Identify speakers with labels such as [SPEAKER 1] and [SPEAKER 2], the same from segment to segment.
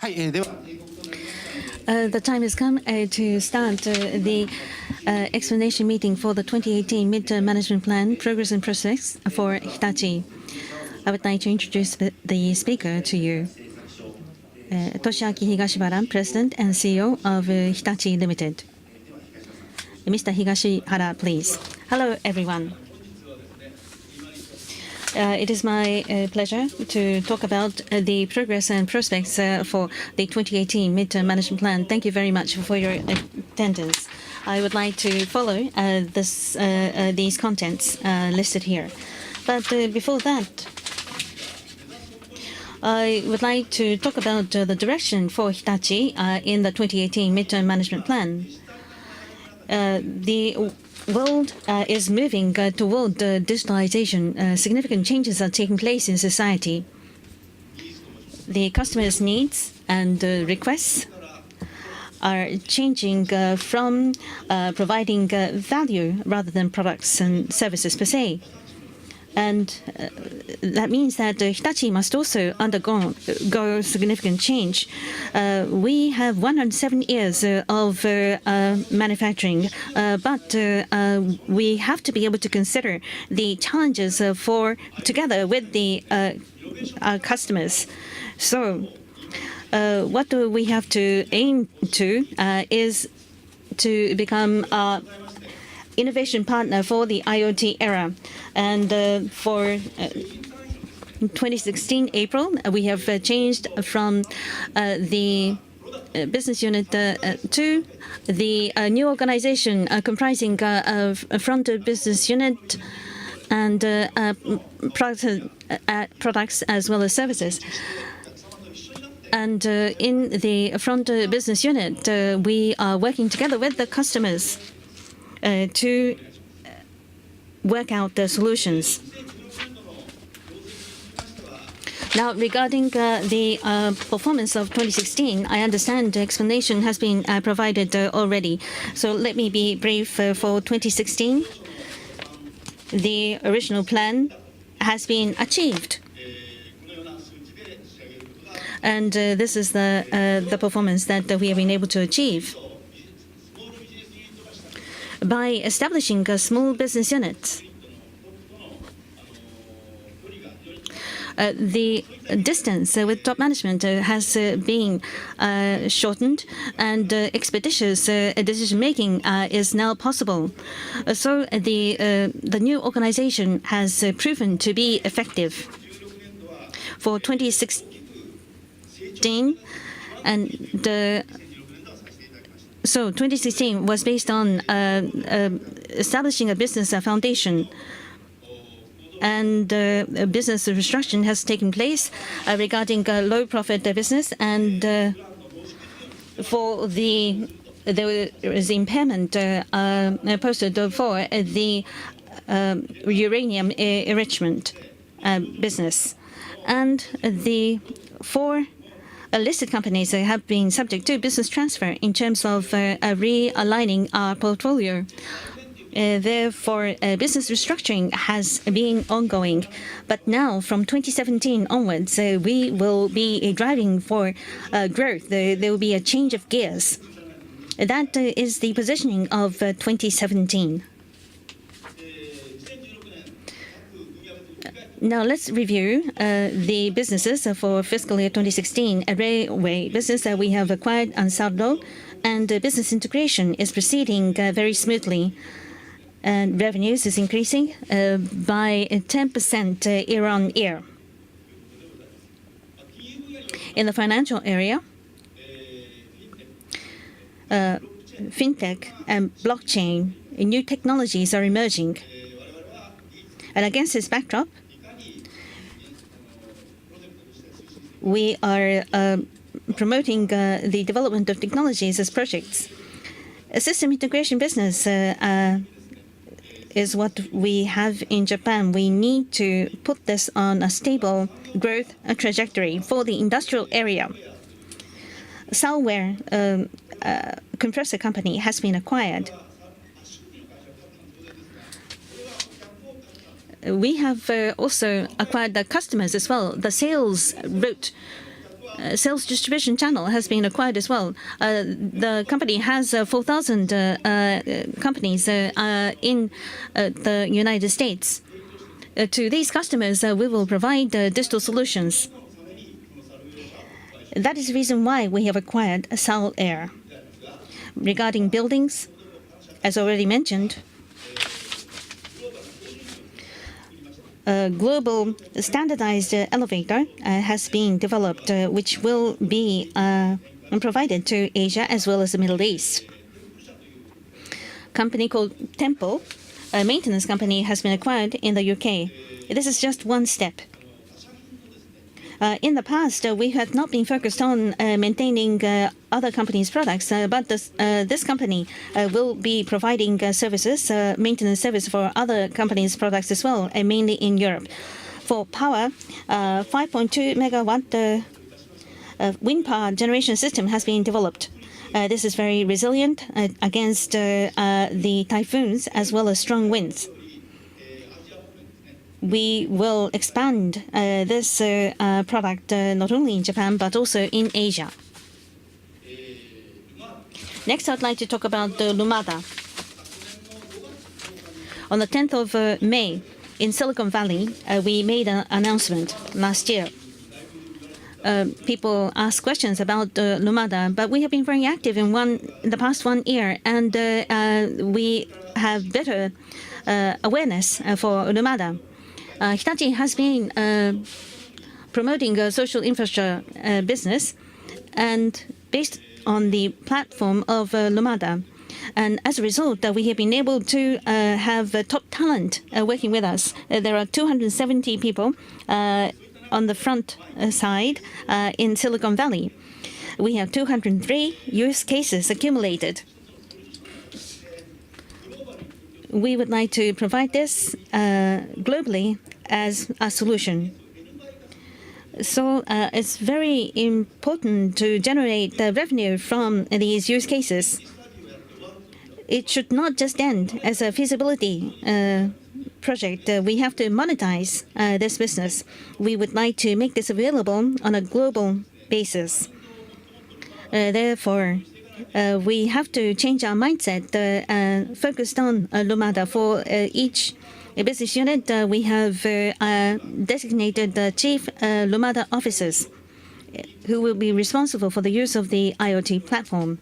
[SPEAKER 1] The time has come to start the explanation meeting for the 2018 Midterm Management Plan Progress and Prospects for Hitachi. I would like to introduce the speaker to you, Toshiaki Higashihara, President and CEO of Hitachi Limited. Mr. Higashihara, please. Hello, everyone. It is my pleasure to talk about the progress and prospects for the 2018 Midterm Management Plan. Thank you very much for your attendance. I would like to follow these contents listed here. But before that, I would like to talk about the direction for Hitachi in the 2018 Midterm Management Plan. The world is moving toward digitalization. Significant changes are taking place in society. The customers' needs and requests are changing from providing value rather than products and services per se. And that means that Hitachi must also undergo significant change. We have 107 years of manufacturing, but we have to be able to consider the challenges together with our customers. So what we have to aim to is to become innovation partner for the IoT era. And for 2016 April, we have changed from the business unit to the new organization comprising of front business unit and products as well as services. And in the front business unit, we are working together with the customers to work out the solutions. Now, regarding the performance of 2016, I understand the explanation has been provided already. So let me be brief. For 2016, the original plan has been achieved. And this is the performance that we have been able to achieve. By establishing small business units, the distance with top management has been shortened, and expeditious decision-making is now possible. So the new organization has proven to be effective. For 2016, so 2016 was based on establishing a business foundation, and business restructuring has taken place regarding low profit business, and there is impairment posted for the uranium enrichment business, and the four listed companies have been subject to business transfer in terms of realigning our portfolio. Therefore, business restructuring has been ongoing. But now, from 2017 onwards, we will be driving for growth. There will be a change of gears. That is the positioning of 2017. Now let's review the businesses for fiscal year 2016. A railway business we have acquired Undue, and business integration is proceeding very smoothly. And revenues is increasing by 10% year on year. In the financial area, fintech and blockchain, new technologies are emerging. And against this backdrop, we are promoting the development of technologies as projects. A system integration business is what we have in Japan. We need to put this on a stable growth trajectory. For the industrial area, Salware compressor company has been acquired. We have also acquired the customers as well. The sales route sales distribution channel has been acquired as well. The company has 4,000 companies in the United States. To these customers, we will provide digital solutions. That is the reason why we have acquired Sal Air. Regarding buildings, as already mentioned, a global standardized elevator has been developed, which will be provided to Asia as well as the Middle East. Company called Temple, a maintenance company, has been acquired in the UK. This is just one step. In the past, we have not been focused on maintaining other companies' products, but this company will be providing services, maintenance service for other companies' products as well, mainly in Europe. For power, 5.2 megawatt wind power generation system has been developed. This is very resilient against the typhoons as well as strong winds. We will expand this product not only in Japan but also in Asia. Next, I'd like to talk about Lumada. On the 10th of May, in Silicon Valley, we made an announcement last year. People ask questions about Lumada, but we have been very active in the past 1 year, and we have better awareness for Lumada. Hitachi has been promoting a social infrastructure business, and based on the platform of Lumada. And as a result, we have been able to have top talent working with us. There are 270 people on the front side in Silicon Valley. We have 203 use cases accumulated. We would like to provide this globally as a solution. So it's very important to generate the revenue from these use cases. It should not just end as a feasibility project. We have to monetize this business. We would like to make this available on a global basis. Therefore, we have to change our mindset focused on Lumada. For each business unit, we have designated chief Lumada officers who will be responsible for the use of the IoT platform.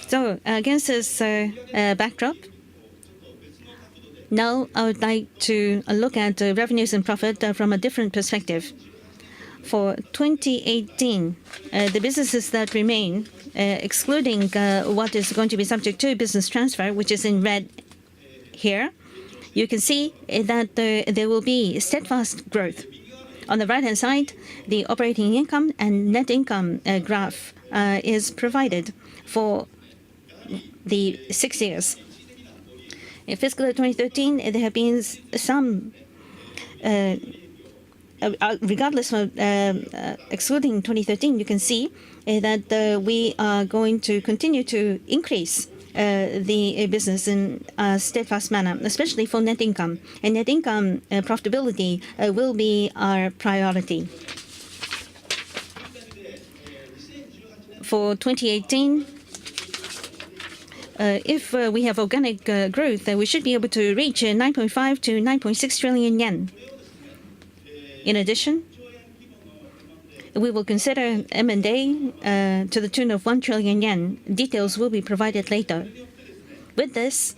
[SPEAKER 1] So against this backdrop, now I would like to look at revenues and profit from a different perspective. For 2018, the businesses that remain, excluding what is going to be subject to business transfer, which is in red here, you can see that there will be steadfast growth. On the right-hand side, the operating income and net income graph is provided for the 6 years. In fiscal 2013, there have been some regardless of excluding 2013, you can see that we are going to continue to increase the business in a steadfast manner, especially for net income. And net income profitability will be our priority. For 2018, if we have organic growth, we should be able to reach 9.5 to 9.6 trillion yen. In addition, we will consider M&A to the tune of 1 trillion yen. Details will be provided later. With this,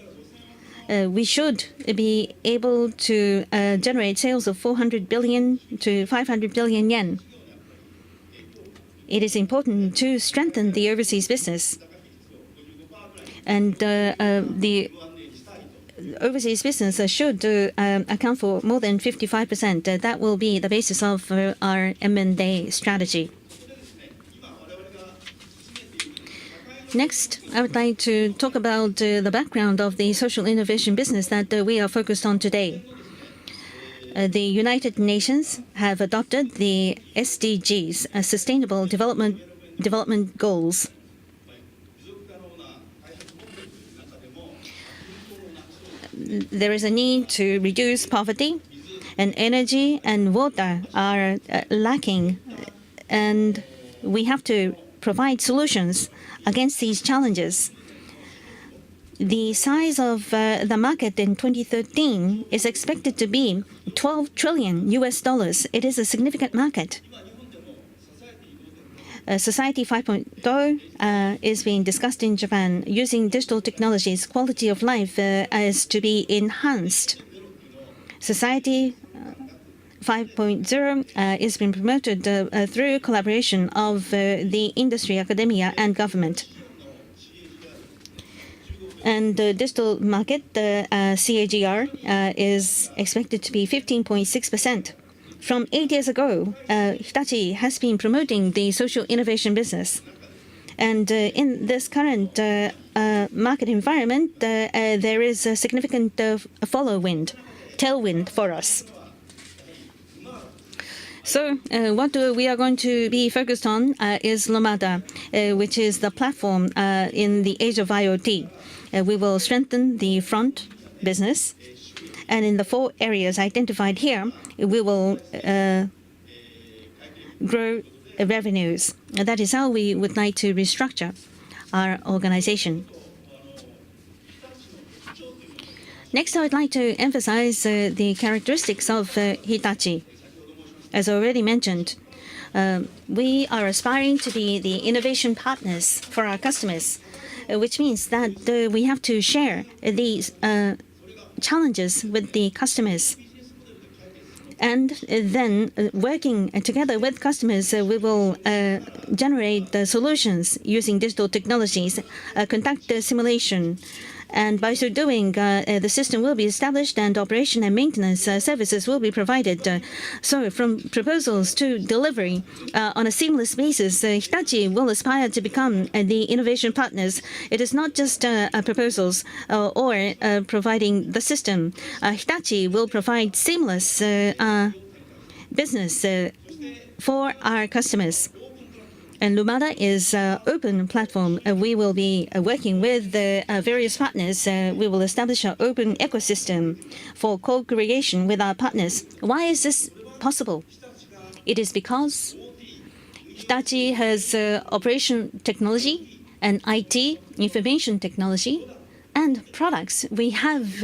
[SPEAKER 1] we should be able to generate sales of 400 billion to 500 billion yen. It is important to strengthen the overseas business. And the overseas business should account for more than 55%. That will be the basis of our M&A strategy. Next, I would like to talk about the background of the social innovation business that we are focused on today. The United Nations have adopted the SDGs, Sustainable Development Goals. There is a need to reduce poverty And energy and water are lacking, and we have to provide solutions against these challenges. The size of the market in 2013 is expected to be $12 trillion. It is a significant market. Society 5.0 is being discussed in Japan. Using digital technologies, quality of life is to be enhanced. Society 5.0 is being promoted through collaboration of the industry, academia, and government. And the digital market, the CAGR, is expected to be 15.6%. From 8 years ago, Hitachi has been promoting the social innovation business. And in this current market environment, there is a significant tailwind for us. So what we are going to be focused on is Lumada, which is the platform in the age of IoT. We will strengthen the front business, and in the 4 areas identified here, we will grow revenues. That is how we would like to restructure our organization. Next, I would like to emphasize the characteristics of Hitachi. As already mentioned, we are aspiring to be the innovation partners for our customers, which means that we have to share these challenges with the customers. And then working together with customers, we will generate the solutions using digital technologies, conduct the simulation. And by so doing, the system will be established and operation and maintenance services will be provided. So from proposals to delivery on a seamless basis, Hitachi will aspire to become the innovation partners. It is not just proposals or providing the system. Hitachi will provide seamless business for our customers. And Lumada is an open platform. We will be working with the various partners. We will establish an open ecosystem for co-creation with our partners. Why is this possible? It is because Hitachi has operation technology and IT, information technology, and products. We have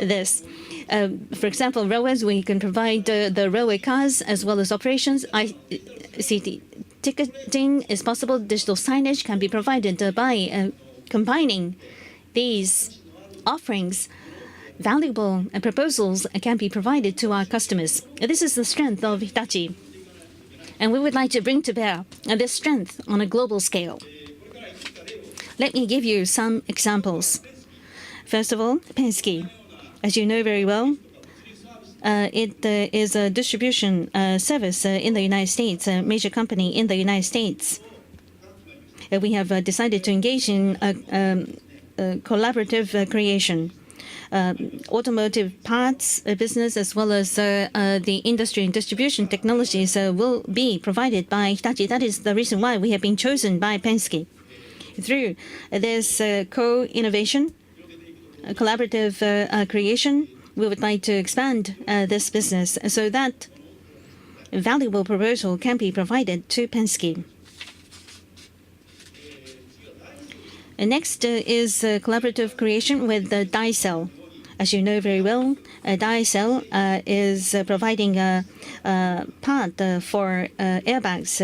[SPEAKER 1] this. For example, railways, we can provide the railway cars as well as operations. ICT ticketing is possible. Digital signage can be provided by combining these offerings. Valuable proposals can be provided to our customers. This is the strength of Hitachi. And we would like to bring to bear this strength on a global scale. Let me give you some examples. First of all, Penske. As you know very well, it is a distribution service in the United States, a major company in the United States. We have decided to engage in collaborative creation. Automotive parts business as well as the industry and distribution technologies will be provided by Hitachi. That is the reason why we have been chosen by Penske. Through this co-innovation, collaborative creation, we would like to expand this business so that valuable proposal can be provided to Penske. Next is collaborative creation with the Daicel. As you know very well, Daicel is providing a part for airbags.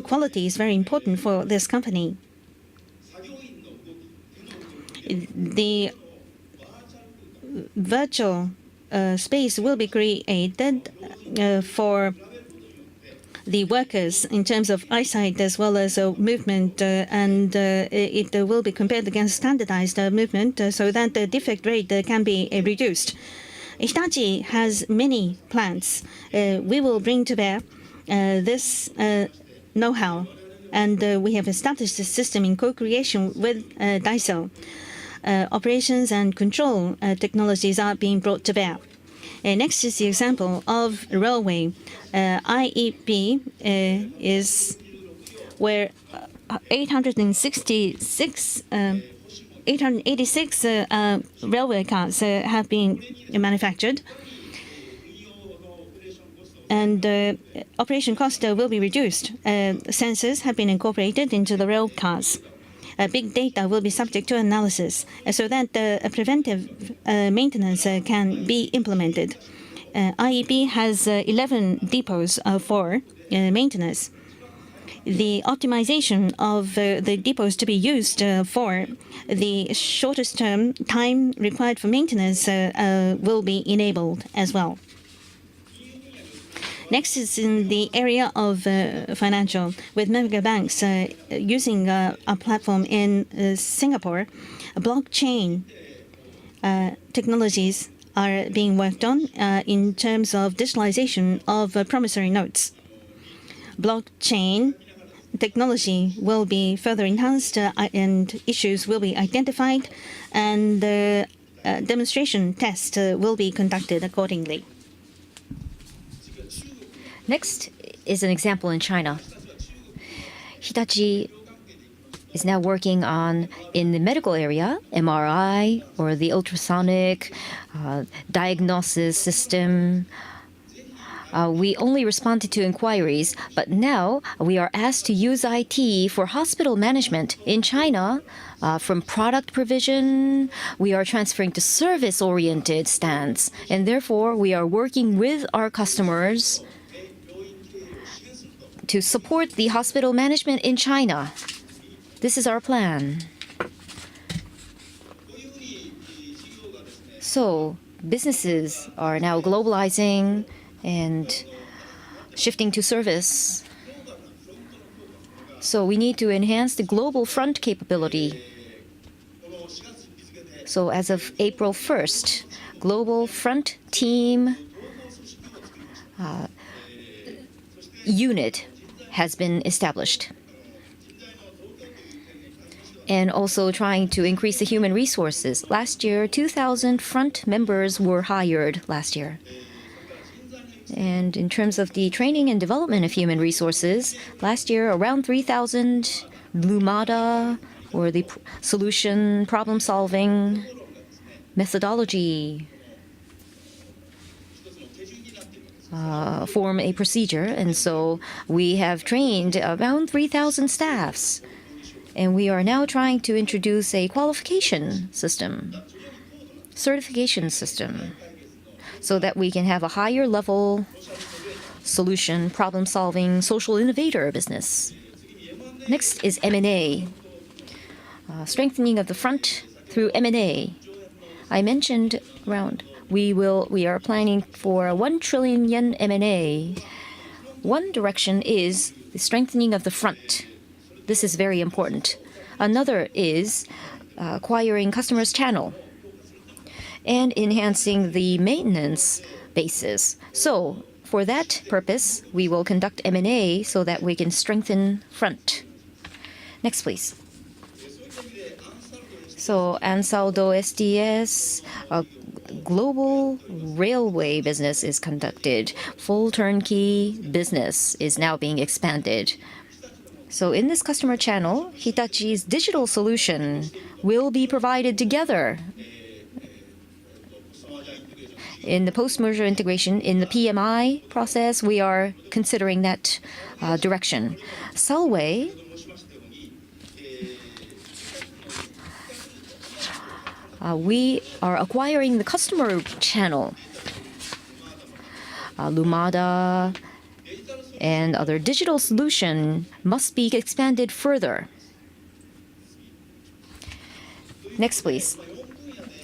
[SPEAKER 1] Quality is very important for this company. The virtual space will be created for the workers in terms of eyesight as well as movement, and it will be compared against standardized movement so that the defect rate can be reduced. Hitachi has many plants. We will bring to bear this know-how, and we have established this system in co-creation with Daicel. Operations and control technologies are being brought to bear. Next is the example of railway. IEP is where 866 886 railway cars have been manufactured, and operation cost will be reduced. Sensors have been incorporated into the rail cars. Big data will be subject to analysis so that preventive maintenance can be implemented. IEP has 11 depots for maintenance. The optimization of the depots to be used for the shortest term time required for maintenance will be enabled as well. Next is in the area of financial, with mega banks using a platform in Singapore. Blockchain technologies are being worked on in terms of digitalization of promissory notes. Blockchain technology will be further enhanced and issues will be identified, and demonstration tests will be conducted accordingly.
[SPEAKER 2] Next is an example in China. Hitachi is now working on, in the medical area, MRI or the ultrasonic diagnosis system. We only responded to inquiries, but now we are asked to use IT for hospital management in China. From product provision, we are transferring to service-oriented stance, and therefore we are working with our customers to support the hospital management in China. This is our plan. So businesses are now globalizing and shifting to service. So we need to enhance the global front capability. So as of April 1st, global front team unit has been established. And also trying to increase the human resources. Last year, 2,000 front members were hired last year. And in terms of the training and development of human resources, last year around 3,000 Lumada, or the solution problem solving methodology form a procedure, and so we have trained around 3,000 staffs, and we are now trying to introduce a qualification system, certification system, so that we can have a higher level solution, problem solving, social innovator business. Next is M&A, strengthening of the front through M&A. I mentioned around we are planning for a 1 trillion yen M&A. One direction is the strengthening of the front. This is very important. Another is acquiring customers' channel and enhancing the maintenance basis. So for that purpose, we will conduct M&A so that we can strengthen front. Next, please. So Ansaldo SDS, global railway business is conducted. Full turnkey business is now being expanded. So in this customer channel, Hitachi's digital solution will be provided together. In the post-merger integration, in the PMI process, we are considering that direction. Solway we are acquiring the customer channel. Lumada and other digital solution must be expanded further. Next, please.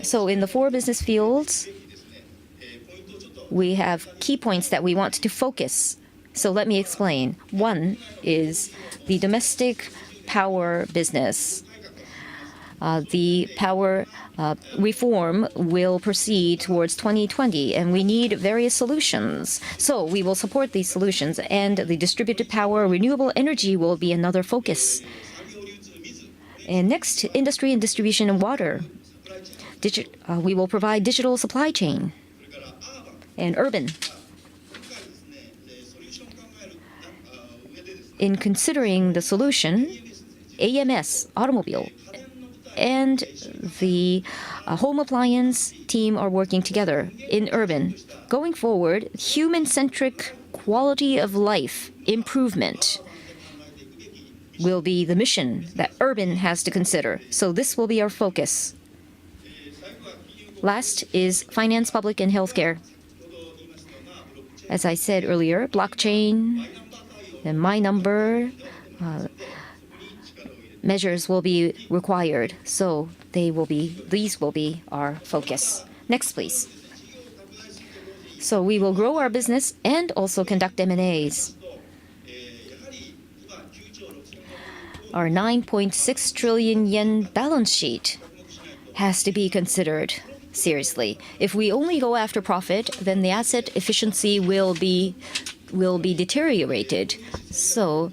[SPEAKER 2] So in the 4 business fields, we have key points that we want to focus. So let me explain. One is the domestic power business. The power reform will proceed towards 2020, and we need various solutions. So we will support these solutions, and the distributed power, renewable energy will be another focus. And next, industry and distribution and water. We will provide digital supply chain and urban. In considering the solution, AMS, automobile, and the home appliance team are working together in urban. Going forward, human-centric quality of life improvement will be the mission that urban has to consider. So this will be our focus. Last is finance, public, and healthcare. As I said earlier, blockchain and my number measures will be required. So these will be our focus. Next, please. So we will grow our business and also conduct M&As. Our 9.6 trillion yen balance sheet has to be considered seriously. If we only go after profit, then the asset efficiency will be deteriorated. So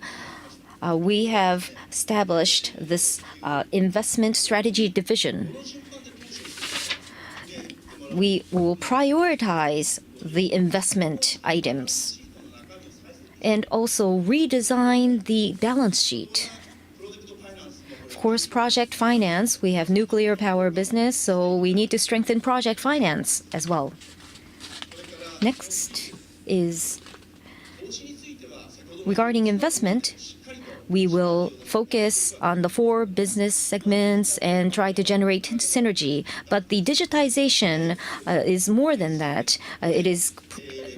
[SPEAKER 2] we have established this investment strategy division. We will prioritize the investment items and also redesign the balance sheet. Of course, project finance, we have nuclear power business, so we need to strengthen project finance as well. Next is regarding investment. We will focus on the 4 business segments and try to generate synergy. But the digitization is more than that. It is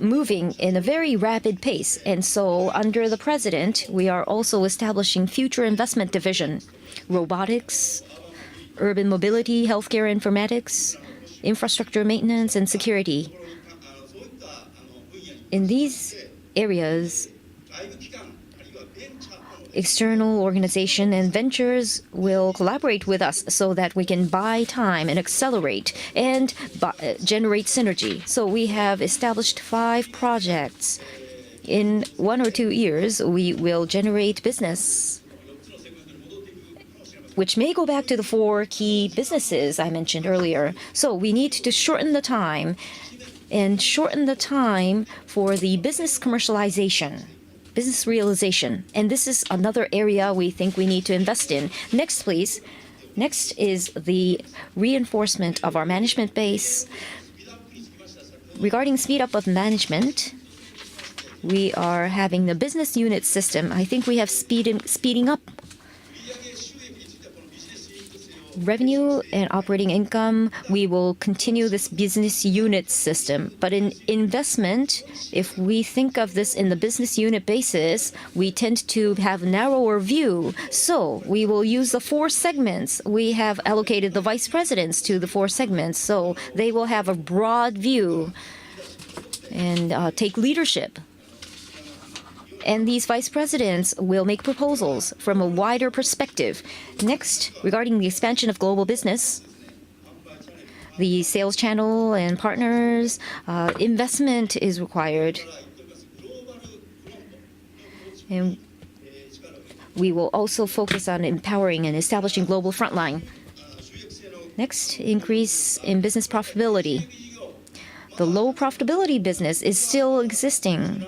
[SPEAKER 2] moving in a very rapid pace. And so under the president, we are also establishing future investment division. Robotics, urban mobility, healthcare informatics, infrastructure maintenance, and security. In these areas, external organization and ventures will collaborate with us so that we can buy time and accelerate and generate synergy. So we have established 5 projects. In 1 or 2 years, we will generate business, which may go back to the 4 key businesses I mentioned earlier. So we need to shorten the time for the business commercialization, business realization. And this is another area we think we need to invest in. Next, please. Next is the reinforcement of our management base. Regarding speed up of management, we are having the business unit system. I think we have speeding up revenue and operating income. We will continue this business unit system. But in investment, if we think of this in the business unit basis, we tend to have narrower view. So we will use the 4 segments. We have allocated the vice presidents to the 4 segments. So they will have a broad view and take leadership. And these vice presidents will make proposals from a wider perspective. Next, regarding the expansion of global business, the sales channel and partners, investment is required. And we will also focus on empowering and establishing global frontline. Next, increase in business profitability. The low profitability business is still existing.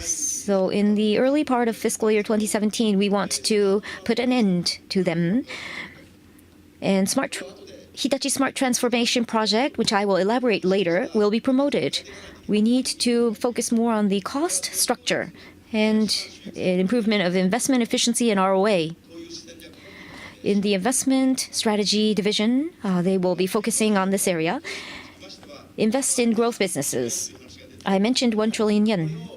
[SPEAKER 2] So in the early part of fiscal year 2017, we want to put an end to them. And Hitachi Smart Transformation Project, which I will elaborate later, will be promoted. We need to focus more on the cost structure and improvement of investment efficiency and ROA. In the investment strategy division, they will be focusing on this area. Invest in growth businesses. I mentioned 1 trillion yen.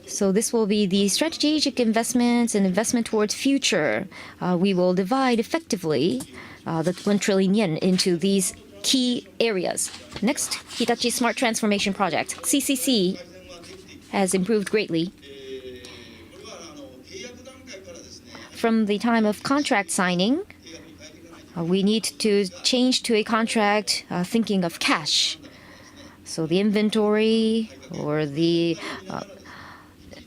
[SPEAKER 2] So this will be the strategic investments and investment towards future. We will divide effectively the 1 trillion yen into these key areas. Next, Hitachi Smart Transformation Project. CCC has improved greatly. From the time of contract signing, we need to change to a contract thinking of cash. So the inventory or the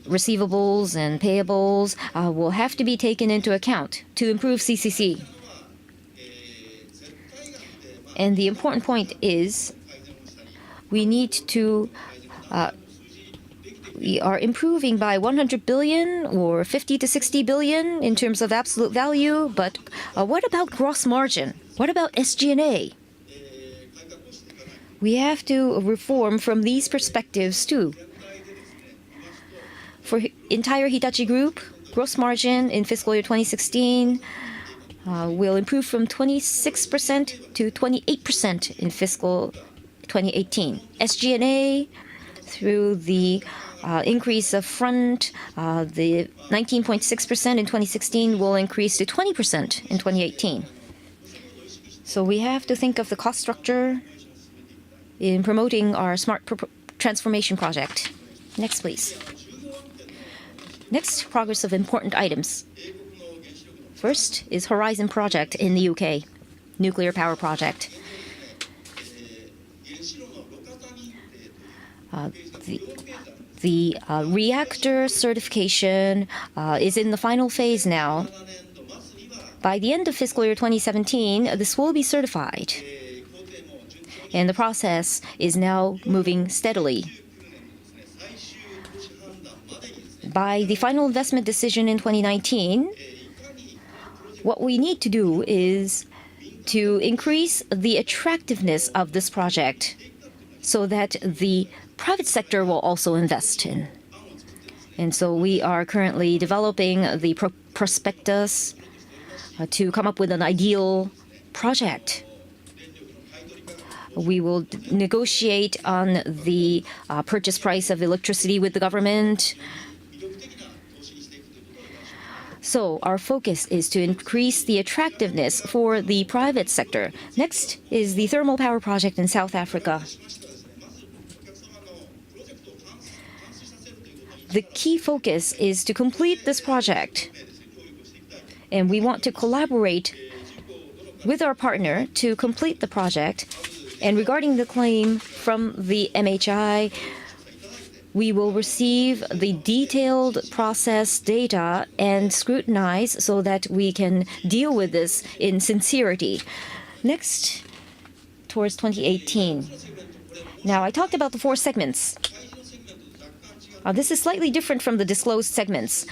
[SPEAKER 2] receivables and payables will have to be taken into account to improve CCC. And the important point is we need to we are improving by 100 billion or 50 to 60 billion in terms of absolute value. But what about gross margin? What about SG&A? We have to reform from these perspectives too. For entire Hitachi Group, gross margin in fiscal year 2016 will improve from 26% to 28% in fiscal 2018. SG&A, through the increase of front, the 19.6% in 2016 will increase to 20% in 2018. So we have to think of the cost structure in promoting our smart transformation project. Next, please. Next, progress of important items. First is Horizon project in the UK, nuclear power project. The reactor certification is in the final phase now. By the end of fiscal year 2017, this will be certified. And the process is now moving steadily. By the final investment decision in 2019, what we need to do is to increase the attractiveness of this project so that the private sector will also invest in. And so we are currently developing the prospectus to come up with an ideal project. We will negotiate on the purchase price of electricity with the government. So our focus is to increase the attractiveness for the private sector. Next is the thermal power project in South Africa. The key focus is to complete this project. And we want to collaborate with our partner to complete the project. And regarding the claim from the MHI, we will receive the detailed process data and scrutinize so that we can deal with this in sincerity. Next, towards 2018. Now, I talked about the 4 segments. This is slightly different from the disclosed segments.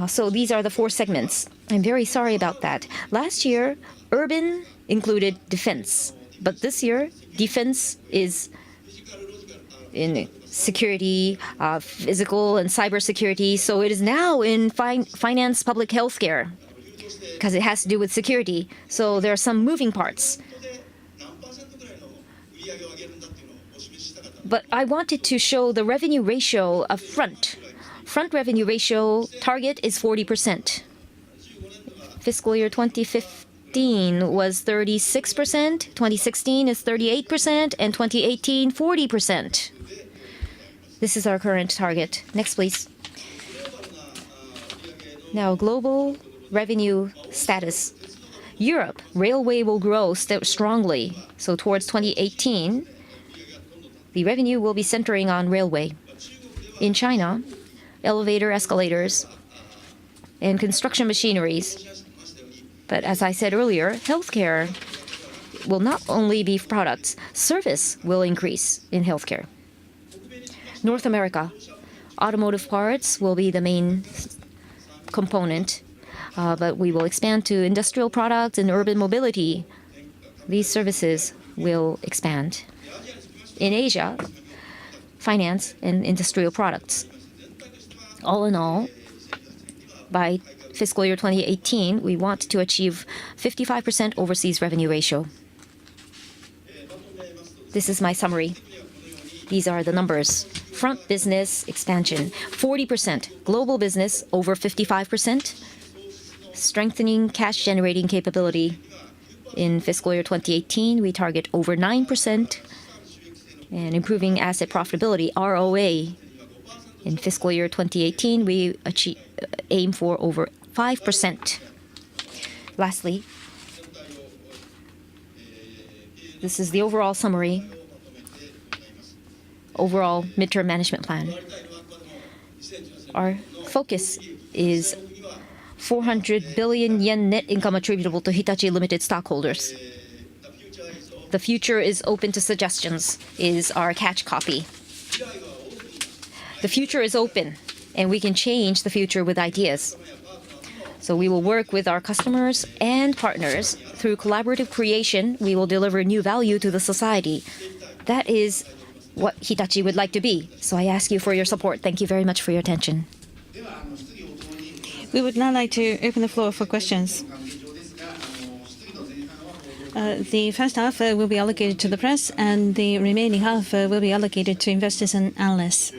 [SPEAKER 2] So these are the 4 segments. I'm very sorry about that. Last year, urban included defense. But this year, defense is in security, physical and cyber security. So it is now in finance, public healthcare, because it has to do with security. So there are some moving parts. But I wanted to show the revenue ratio of front. Front revenue ratio target is 40%. Fiscal year 2015 was 36%, 2016 is 38%, and 2018, 40%. This is our current target. Next, please. Now, global revenue status. Europe, railway will grow strongly. So towards 2018, the revenue will be centering on railway. In China, elevator, escalators, and construction machineries. But as I said earlier, healthcare will not only be products, service will increase in healthcare. North America, automotive parts will be the main component, but we will expand to industrial products and urban mobility. These services will expand. In Asia, finance and industrial products. All in all, by fiscal year 2018, we want to achieve 55% overseas revenue ratio. This is my summary. These are the numbers. Front business expansion, 40%. Global business, over 55%. Strengthening cash generating capability. In fiscal year 2018, we target over 9%. And improving asset profitability, ROA. In fiscal year 2018, we aim for over 5%. Lastly, this is the overall summary. Overall midterm management plan. Our focus is 400 billion yen net income attributable to Hitachi Limited stockholders. The future is open to suggestions is our catch copy. the future is open, and we can change the future with ideas. So we will work with our customers and partners. Through collaborative creation, we will deliver new value to the society. That is what Hitachi would like to be. So I ask you for your support. Thank you very much for your attention.
[SPEAKER 1] We would now like to open the floor for questions. The first half will be allocated to the press, and the remaining half will be allocated to investors and analysts.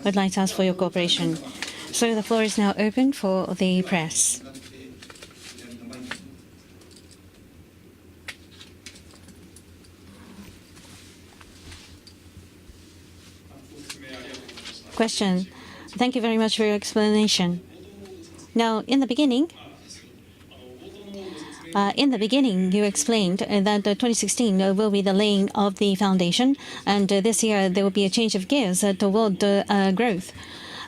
[SPEAKER 1] I'd like to ask for your cooperation. So the floor is now open for the press. Question. Thank you very much for your explanation. Now, in the beginning, you explained that 2016 will be the laying of the foundation, and this year there will be a change of gears toward growth.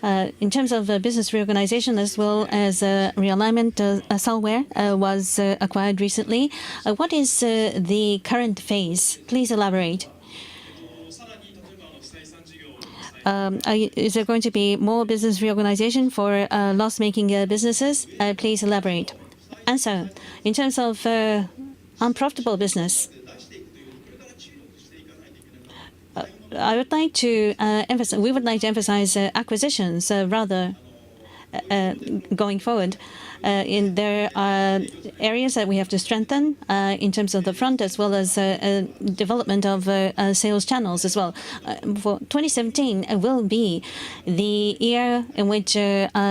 [SPEAKER 1] In terms of business reorganization as well as realignment, Solware was acquired recently. What is the current phase? Please elaborate. Is there going to be more business reorganization for loss-making businesses? Please elaborate. Answer. In terms of unprofitable business, I would like to emphasize. We would like to emphasize acquisitions rather going forward. There are areas that we have to strengthen in terms of the front as well as development of sales channels as well. For 2017 will be the year in which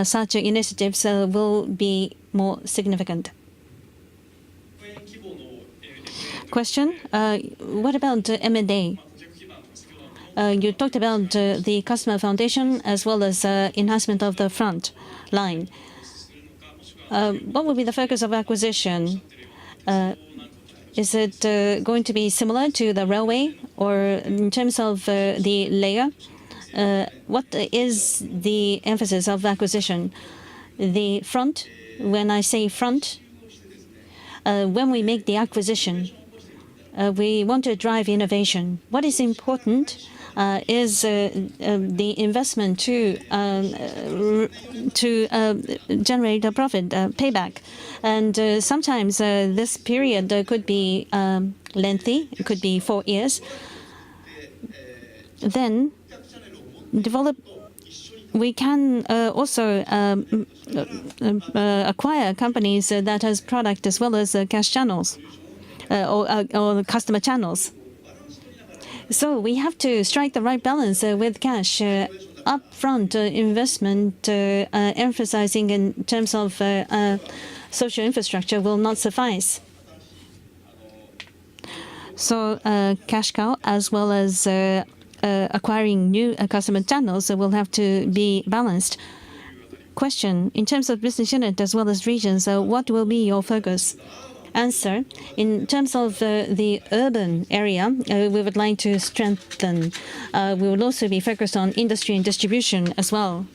[SPEAKER 1] such initiatives will be more significant. Question. What about M&A? You talked about the customer foundation as well as enhancement of the front line. What will be the focus of acquisition? Is it going to be similar to the railway, or in terms of the layer? What is the emphasis of acquisition? The front. When I say front, when we make the acquisition, we want to drive innovation. What is important is the investment to generate a profit, payback. And sometimes this period could be lengthy. It could be 4 years. Then we can also acquire companies that has product as well as cash channels or customer channels. So we have to strike the right balance with cash. Upfront investment, emphasizing in terms of social infrastructure, will not suffice. So cash cow as well as acquiring new customer channels will have to be balanced. Question. In terms of business unit as well as regions, what will be your focus? Answer. In terms of the urban area, we would like to strengthen. We will also be focused on industry and distribution as well.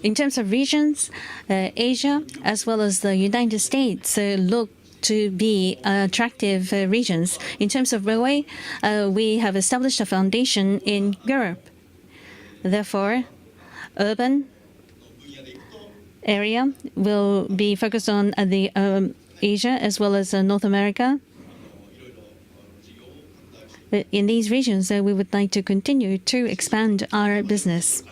[SPEAKER 1] In terms of regions, Asia as well as the United States look to be attractive regions. In terms of railway, we have established a foundation in Europe. Therefore, urban area will be focused on the Asia as well as North America. In these regions, we would like to continue to expand our business.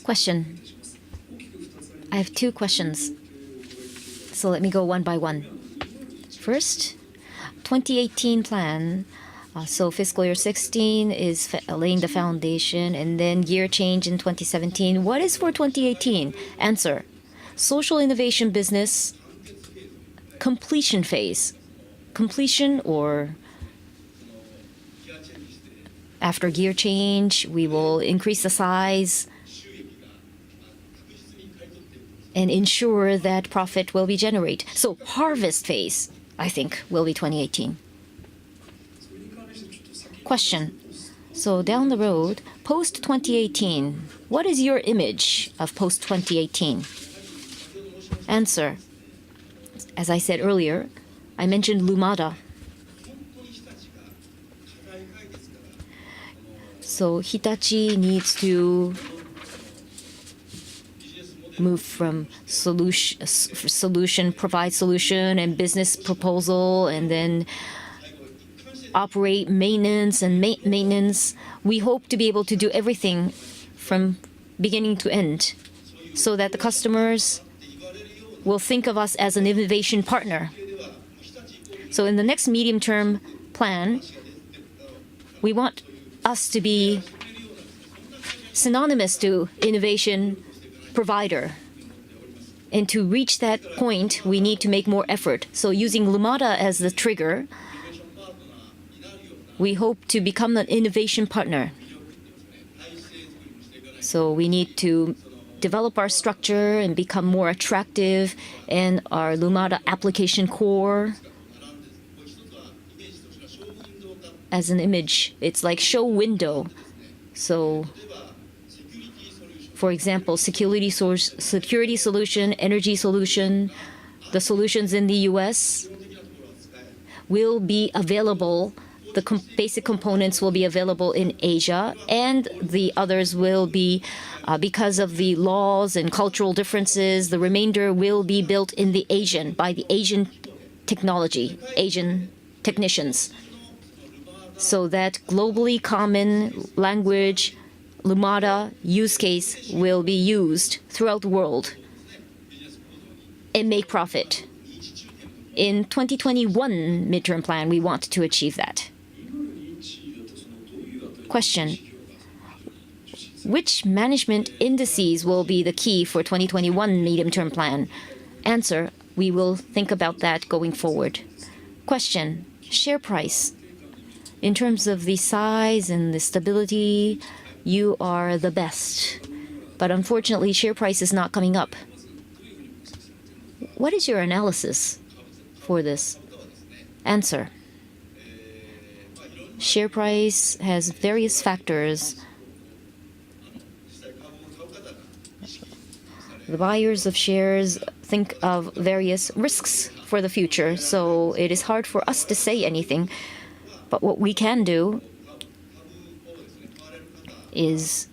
[SPEAKER 2] Question. I have 2 questions. So let me go one by one. First, 2018 plan. So fiscal year 16 is laying the foundation, and then year change in 2017. What is for 2018? Answer. Social innovation business completion phase. Completion, or after gear change, we will increase the size and ensure that profit will be generated. So harvest phase, I think, will be 2018. Question. So down the road, Post-2018, what is your image of post-2018? Answer. As I said earlier, I mentioned Lumada. So Hitachi needs to move from provide solution and business proposal, and then operate maintenance and maintenance. We hope to be able to do everything from beginning to end so that the customers will think of us as an innovation partner. So in the next medium-term plan, we want us to be synonymous to innovation provider. And to reach that point, we need to make more effort. So using Lumada as the trigger, we hope to become an innovation partner. So we need to develop our structure and become more attractive, and our Lumada application core as an image. It's like show window. So for example, security solution, energy solution, the solutions in the US will be available. The basic components will be available in Asia, and the others will be, because of the laws and cultural differences, the remainder will be built in the Asian, by the Asian technology, Asian technicians. So that globally common language, Lumada use case will be used throughout the world and make profit. In 2021 midterm plan, we want to achieve that. Question. Which management indices will be the key for 2021 medium-term plan? Answer. We will think about that going forward. Question. Share price. In terms of the size and the stability, you are the best. But unfortunately, share price is not coming up. What is your analysis for this? Answer. Share price has various factors. The buyers of shares think of various risks for the future, so it is hard for us to say anything. But what we can do is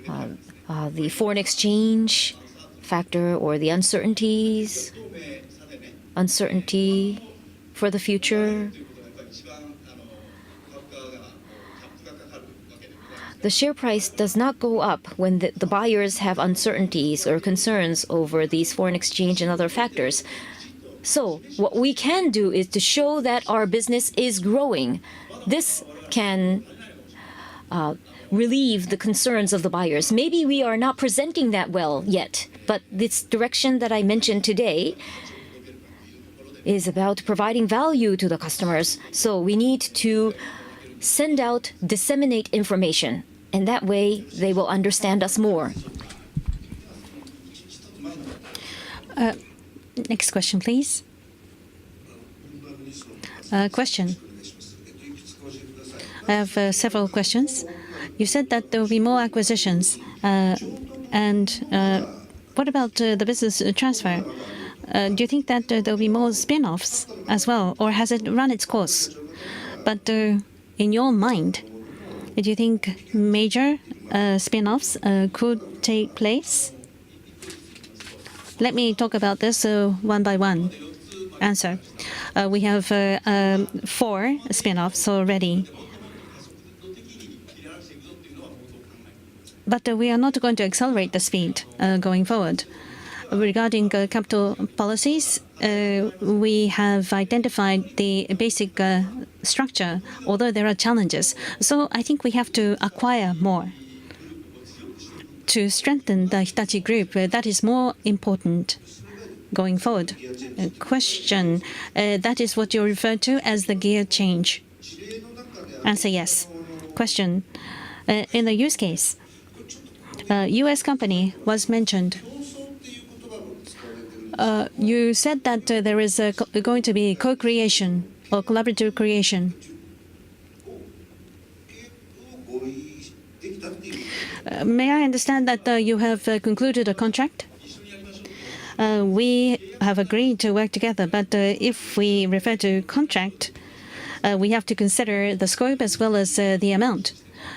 [SPEAKER 2] the foreign exchange factor, or the uncertainty for the future. The share price does not go up when the buyers have uncertainties or concerns over these foreign exchange and other factors. So what we can do is to show that our business is growing. This can relieve the concerns of the buyers. Maybe we are not presenting that well yet, but this direction that I mentioned today is about providing value to the customers. So we need to send out, disseminate information, and that way they will understand us more.
[SPEAKER 1] Next question, please. Question. I have several questions. You said that there will be more acquisitions. And what about the business transfer? Do you think that there will be more spin-offs as well, or has it run its course? But in your mind, do you think major spin-offs could take place? Let me talk about this one by one. Answer. We have 4 spin-offs already. But we are not going to accelerate the speed going forward. Regarding capital policies, we have identified the basic structure, although there are challenges. So I think we have to acquire more to strengthen the Hitachi Group. That is more important going forward. Question. That is what you refer to as the gear change. Answer yes. Question. In the use case, U.S. company was mentioned. You said that there is going to be co-creation or collaborative creation. May I understand that you have concluded a contract? We have agreed to work together, but if we refer to contract, we have to consider the scope as well as the amount.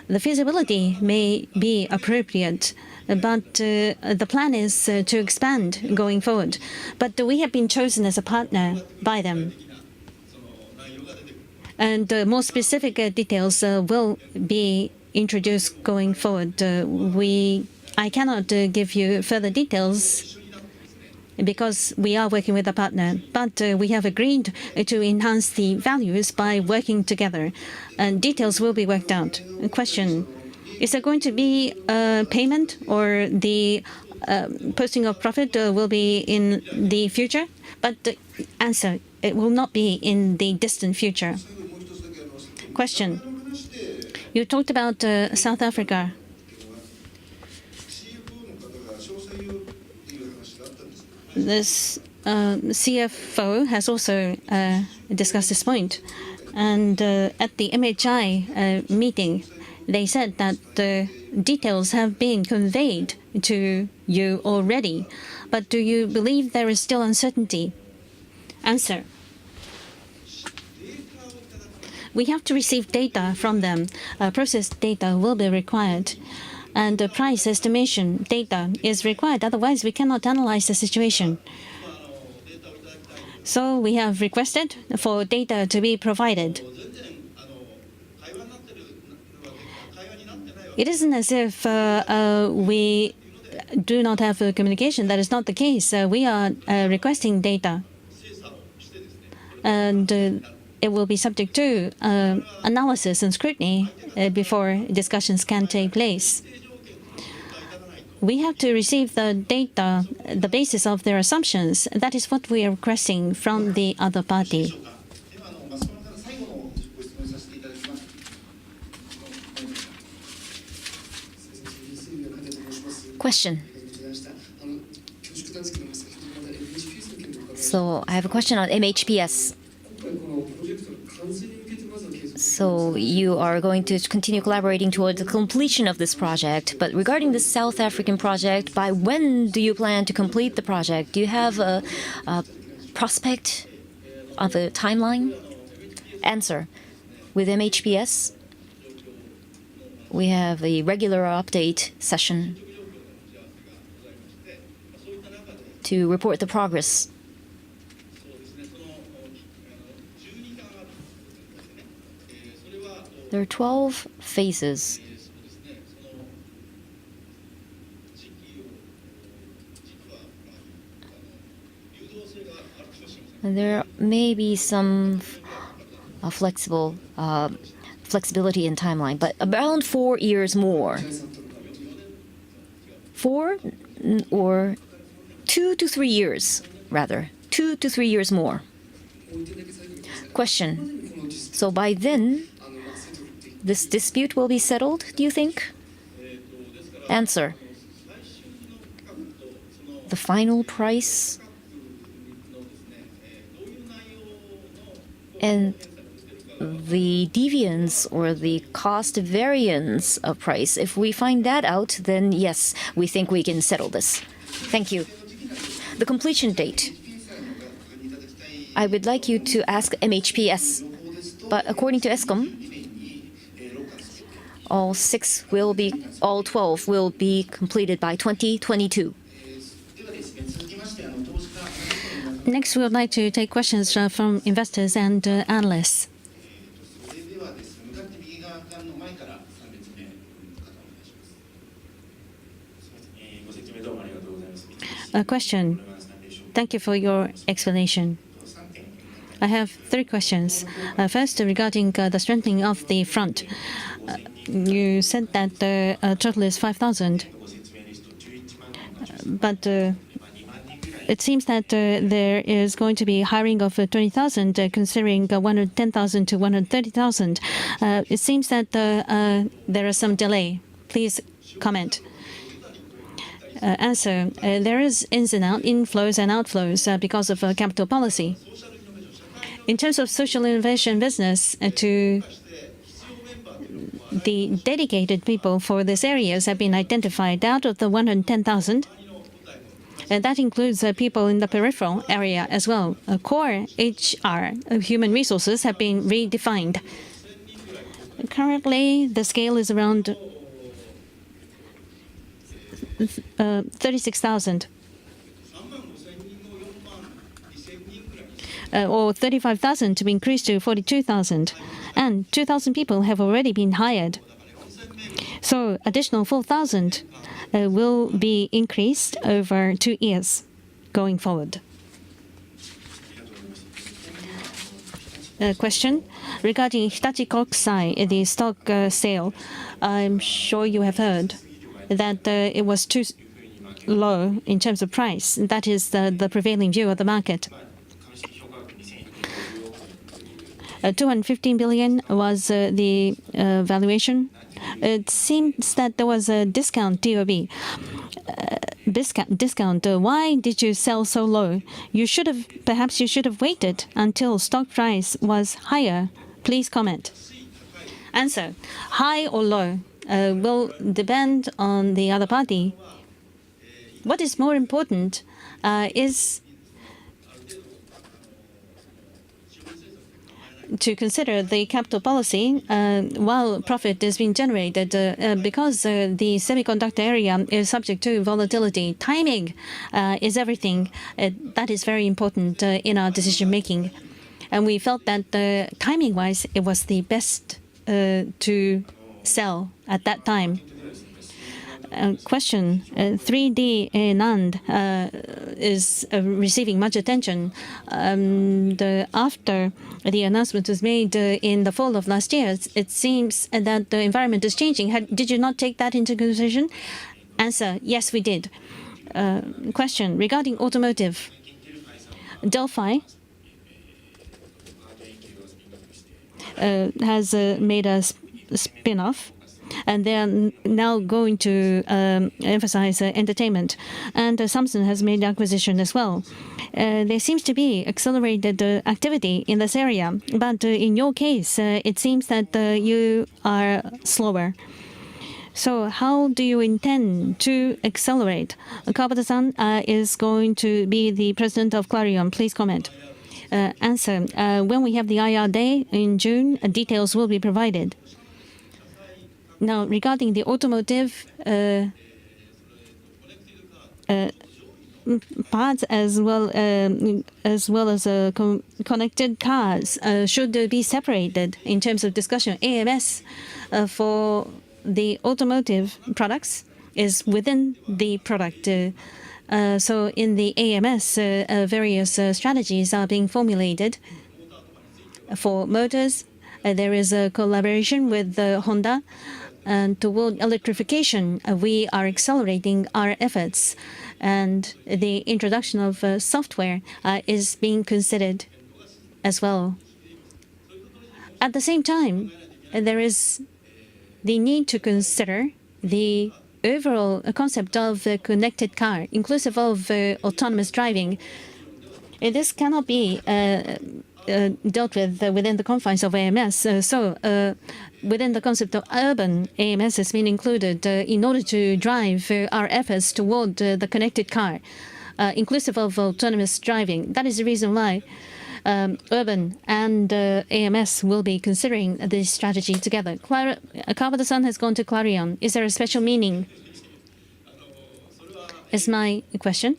[SPEAKER 1] The feasibility may be appropriate, but the plan is to expand going forward. But we have been chosen as a partner by them. And more specific details will be introduced going forward. I cannot give you further details because we are working with a partner, but we have agreed to enhance the values by working together, and details will be worked out. Question: is there going to be a payment, or the posting of profit will be in the future? But answer: it will not be in the distant future. Question: you talked about South Africa. This CFO has also discussed this point. And at the MHI meeting, they said that the details have been conveyed to you already. But do you believe there is still uncertainty? Answer: we have to receive data from them. Processed data will be required. And the price estimation data is required. Otherwise, we cannot analyze the situation. So we have requested for data to be provided. It isn't as if we do not have communication. That is not the case. We are requesting data. And it will be subject to analysis and scrutiny before discussions can take place. We have to receive the data, the basis of their assumptions. That is what we are requesting from the other party.
[SPEAKER 2] Question. So I have a question on MHPS. So you are going to continue collaborating towards the completion of this project. But regarding the South African project, by when do you plan to complete the project? Do you have a prospect of a timeline? Answer: with MHPS, we have a regular update session to report the progress. There are 12 phases. And there may be some flexibility in timeline, but around 4 years more. 4 or 2 to 3 years, rather. 2 to 3 years more. Question. So by then, this dispute will be settled, do you think? Answer: the final price and the deviance or the cost variance of price, if we find that out, then yes, we think we can settle this. Thank you. The completion date. I would like you to ask MHPS, but according to ESCOM, all 12 will be completed by 2022.
[SPEAKER 1] Next, we would like to take questions from investors and analysts. A question. Thank you for your explanation. I have 3 questions. First, regarding the strengthening of the front. You said that the total is 5,000, but it seems that there is going to be hiring of 20,000, considering 110,000 to 130,000. It seems that there is some delay. Please comment. Answer: there is inflows and outflows because of capital policy. In terms of social innovation business, to the dedicated people for these areas have been identified out of the 110,000. That includes people in the peripheral area as well. Core HR, human resources, have been redefined. Currently, the scale is around 36,000. Or 35,000 to be increased to 42,000. And 2,000 people have already been hired. So additional 4,000 will be increased over 2 years going forward. Question regarding Hitachi Kokusai, the stock sale. I'm sure you have heard that it was too low in terms of price. That is the prevailing view of the market. 215 billion was the valuation. It seems that there was a discount, TOB. Discount. Why did you sell so low? Perhaps you should have waited until stock price was higher. Please comment. Answer: high or low will depend on the other party. What is more important is to consider the capital policy while profit is being generated because the semiconductor area is subject to volatility. Timing is everything. That is very important in our decision making. And we felt that timing-wise, it was the best to sell at that time. Question: 3D NAND is receiving much attention. After the announcement was made in the fall of last year, it seems that the environment is changing. Did you not take that into consideration? Answer: yes, we did. Question regarding automotive. Delphi has made a spin-off. And they're now going to emphasize entertainment. And Samsung has made acquisition as well. There seems to be accelerated activity in this area. But in your case, it seems that you are slower. So how do you intend to accelerate? Kawabata-san is going to be the president of Clarion. Please comment. Answer: when we have the IR day in June, details will be provided. Now, regarding the automotive parts as well as connected cars should be separated in terms of discussion. AMS for the automotive products is within the product. So in the AMS, various strategies are being formulated. For motors, there is a collaboration with Honda. And toward electrification, we are accelerating our efforts. And the introduction of software is being considered as well. At the same time, there is the need to consider the overall concept of a connected car, inclusive of autonomous driving. This cannot be dealt with within the confines of AMS. Within the concept of urban, AMS has been included in order to drive our efforts toward the connected car, inclusive of autonomous driving. That is the reason why urban and AMS will be considering this strategy together. Kawabata-san has gone to Clarion. Is there a special meaning? Is my question.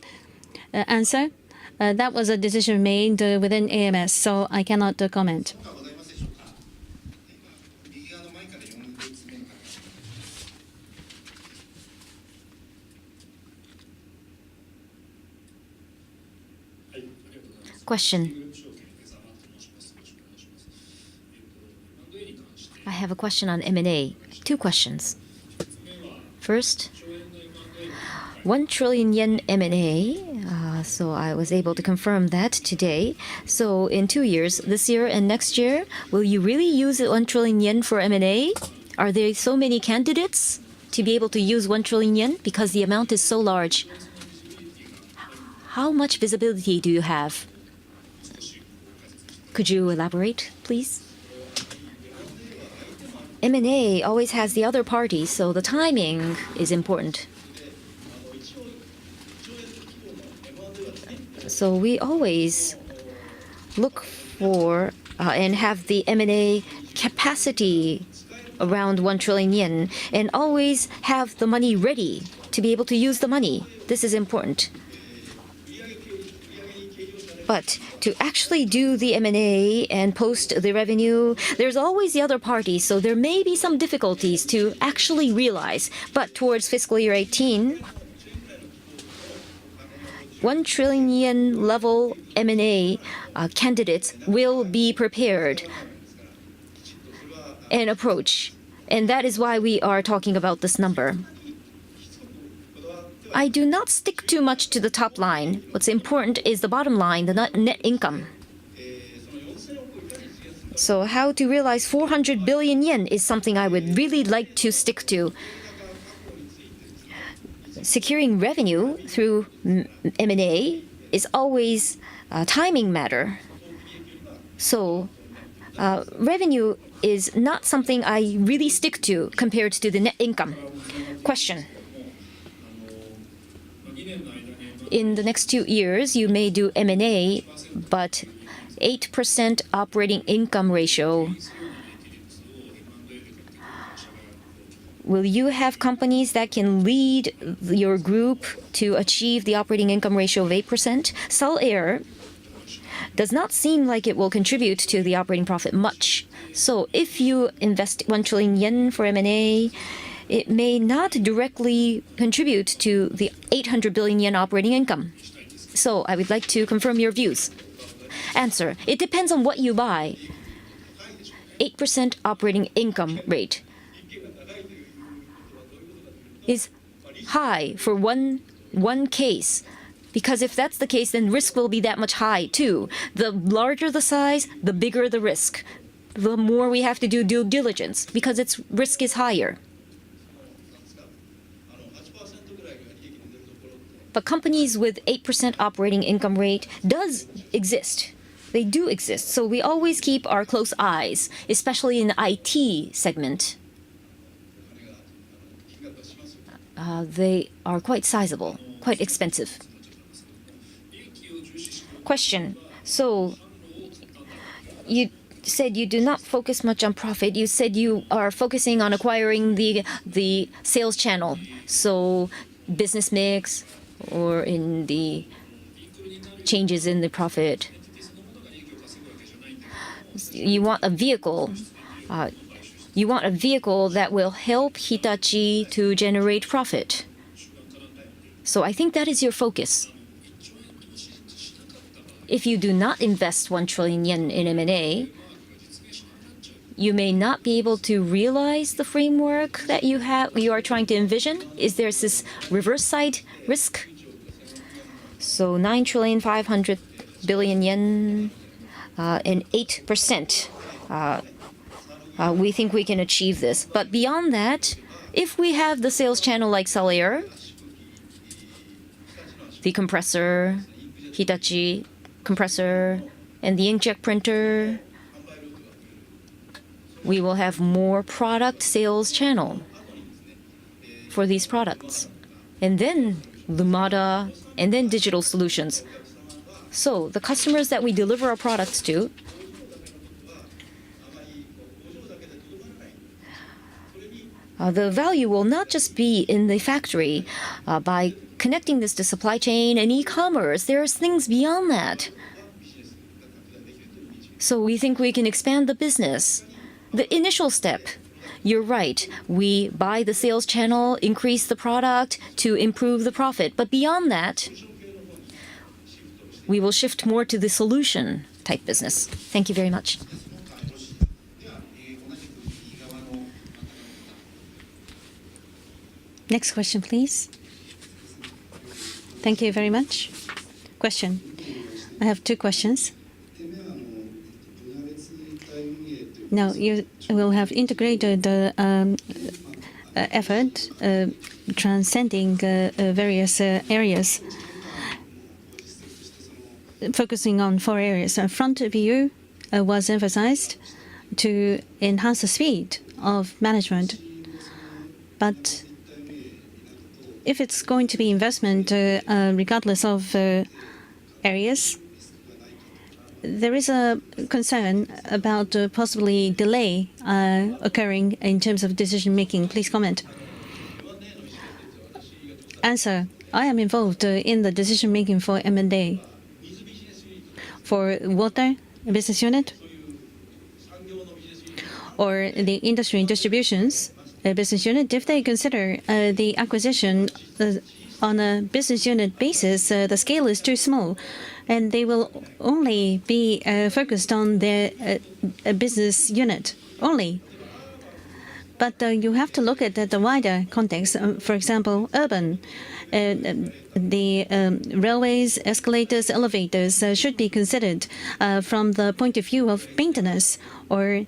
[SPEAKER 1] Answer: that was a decision made within AMS, so I cannot comment.
[SPEAKER 2] Question. I have a question on M&A. 2 questions. First, 1 trillion yen M&A. So I was able to confirm that today. So in 2 years, this year and next year, will you really use 1 trillion yen for M&A? Are there so many candidates to be able to use 1 trillion yen because the amount is so large? How much visibility do you have? Could you elaborate, please? M&A always has the other party, so the timing is important. So we always look for and have the M&A capacity around 1 trillion yen and always have the money ready to be able to use the money. This is important. But to actually do the M&A and post the revenue, there's always the other party, so there may be some difficulties to actually realize. But towards fiscal year 18, 1 trillion yen level M&A candidates will be prepared and approach. And that is why we are talking about this number. I do not stick too much to the top line. What's important is the bottom line, the net income. So how to realize 400 billion yen is something I would really like to stick to. Securing revenue through M&A is always a timing matter. So revenue is not something I really stick to compared to the net income. Question. In the next 2 years, you may do M&A, but 8% operating income ratio. Will you have companies that can lead your group to achieve the operating income ratio of 8%? Sullair does not seem like it will contribute to the operating profit much. So if you invest 1 trillion yen for M&A, it may not directly contribute to the 800 billion yen operating income. So I would like to confirm your views. Answer. It depends on what you buy. 8% operating income rate is high for one case. Because if that's the case, then risk will be that much high too. The larger the size, the bigger the risk. The more we have to do due diligence because its risk is higher. But companies with 8% operating income rate does exist. They do exist. So we always keep our close eyes, especially in the IT segment. They are quite sizable, quite expensive. Question. So you said you do not focus much on profit. You said you are focusing on acquiring the sales channel. So business mix, or in the changes in the profit. You want a vehicle. You want a vehicle that will help Hitachi to generate profit. So I think that is your focus. If you do not invest 1 trillion yen in M&A, you may not be able to realize the framework that you are trying to envision. Is there this reverse side risk? So 9,500 billion yen and 8%. We think we can achieve this. But beyond that, if we have the sales channel like Sullair, the compressor, Hitachi compressor, and the inkjet printer, we will have more product sales channel for these products. And then Lumada, and then digital solutions. So the customers that we deliver our products to, the value will not just be in the factory. By connecting this to supply chain and e-commerce, there's things beyond that. So we think we can expand the business. The initial step, you're right. We buy the sales channel, increase the product to improve the profit. But beyond that, we will shift more to the solution type business. Thank you very much.
[SPEAKER 1] Next question, please. Thank you very much. Question. I have 2 questions. Now, you will have integrated effort transcending various areas, focusing on 4 areas. Front view was emphasized to enhance the speed of management. But if it's going to be investment, regardless of areas, there is a concern about possibly delay occurring in terms of decision making. Please comment. Answer. I am involved in the decision making for M&A. For water business unit or the industry and distributions business unit, if they consider the acquisition on a business unit basis, the scale is too small, and they will only be focused on their business unit only. But you have to look at the wider context. For example, urban, the railways, escalators, elevators should be considered from the point of view of maintenance, or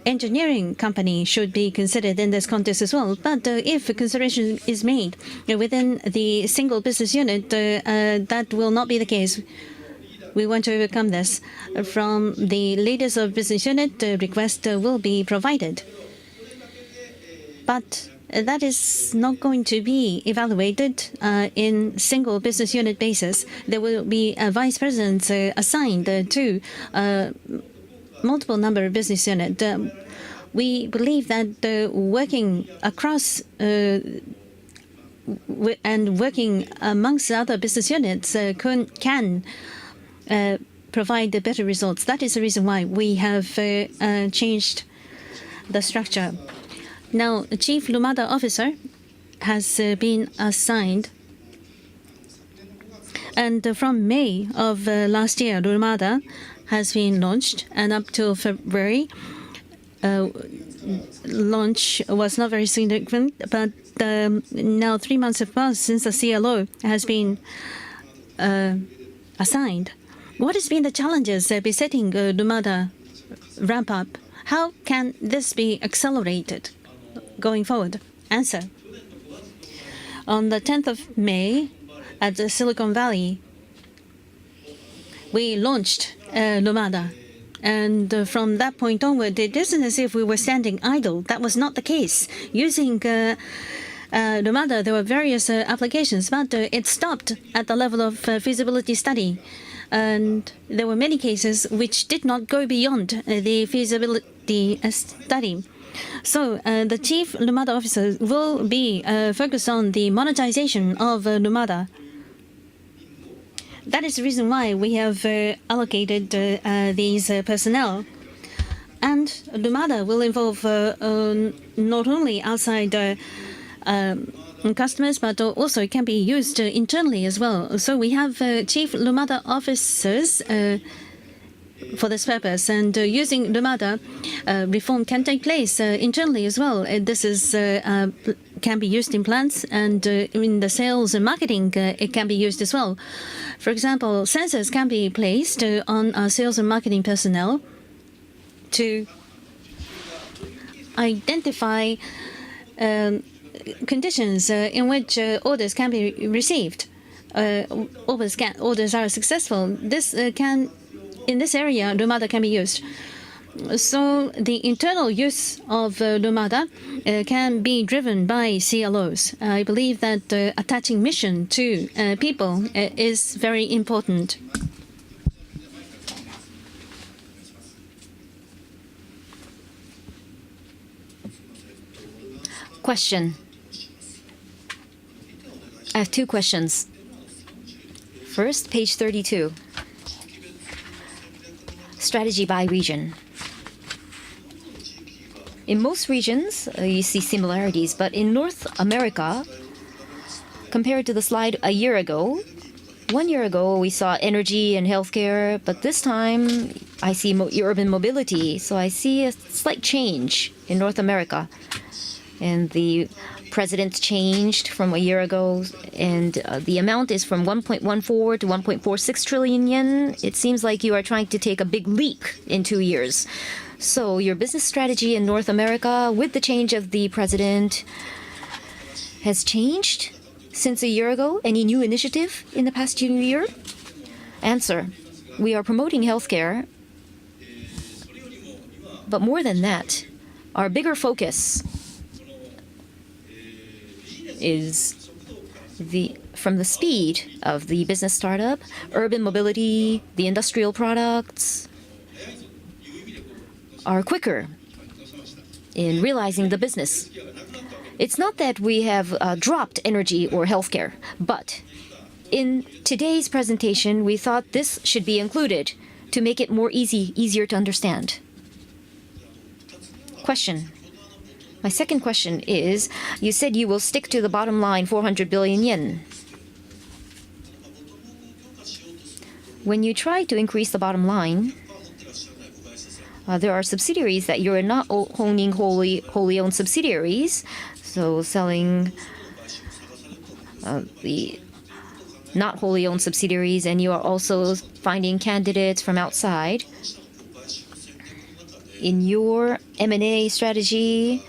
[SPEAKER 1] engineering company should be considered in this context as well. But if a consideration is made within the single business unit, that will not be the case. We want to overcome this. From the leaders of business unit, the request will be provided. But that is not going to be evaluated in single business unit basis. There will be vice presidents assigned to multiple number of business units. We believe that working across and working amongst other business units can provide better results. That is the reason why we have changed the structure. Now, a Chief Lumada Officer has been assigned. And from May of last year, Lumada has been launched, and up till February, launch was not very significant, but now 3 months have passed since the CLO has been assigned. What has been the challenges besetting Lumada ramp up? How can this be accelerated going forward? Answer. On the 10th of May at the Silicon Valley, we launched Lumada. And from that point onward, it isn't as if we were standing idle. That was not the case. Using Lumada, there were various applications, but it stopped at the level of feasibility study. And there were many cases which did not go beyond the feasibility study. So the Chief Lumada Officer will be focused on the monetization of Lumada. That is the reason why we have allocated these personnel. And Lumada will involve not only outside customers, but also it can be used internally as well. So we have Chief Lumada Officers for this purpose, and using Lumada, reform can take place internally as well. This is can be used in plants, and in the sales and marketing, it can be used as well. For example, sensors can be placed on sales and marketing personnel to identify conditions in which orders can be received. Orders are successful. This can, in this area, Lumada can be used. So the internal use of Lumada can be driven by CLOs. I believe that attaching mission to people is very important.
[SPEAKER 2] Question. I have two questions. First, page 32. Strategy by region. In most regions, you see similarities, but in North America, compared to the slide a year ago, 1 year ago we saw energy and healthcare, but this time I see urban mobility, so I see a slight change in North America. And the president changed from a year ago, and the amount is from 1.14 to 1.46 trillion yen. It seems like you are trying to take a big leap in 2 years. So your business strategy in North America with the change of the president has changed since a year ago? Any new initiative in the past year? Answer. We are promoting healthcare, but more than that, Our bigger focus is from the speed of the business startup, urban mobility, the industrial products are quicker in realizing the business. It's not that we have dropped energy or healthcare, but in today's presentation, we thought this should be included to make it easier to understand. Question. My second question is, you said you will stick to the bottom line 400 billion yen. When you try to increase the bottom line, there are subsidiaries that you're not owning wholly owned subsidiaries, so selling the not wholly owned subsidiaries, and you are also finding candidates from outside. In your M&A strategy,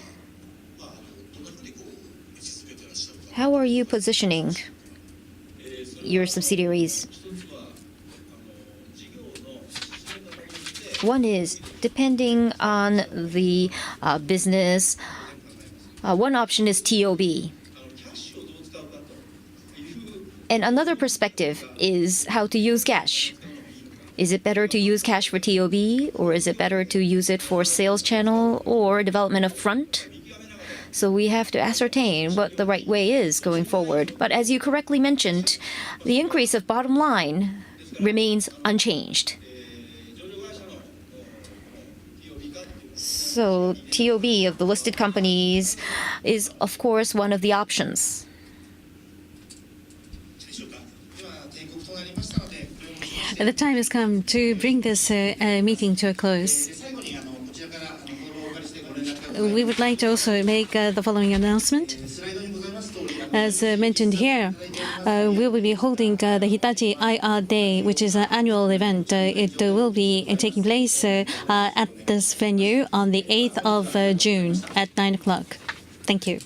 [SPEAKER 2] how are you positioning your subsidiaries? One is, depending on the business, one option is TOB. And another perspective is how to use cash. Is it better to use cash for TOB, or is it better to use it for sales channel or development of front? So we have to ascertain what the right way is going forward. But as you correctly mentioned, the increase of bottom line remains unchanged. So TOB of the listed companies is, of course, one of the options.
[SPEAKER 1] The time has come to bring this meeting to a close. We would like to also make the following announcement. As mentioned here, we will be holding the Hitachi IR Day, which is an annual event. It will be taking place at this venue on the 8th of June at 9 o'clock. Thank you.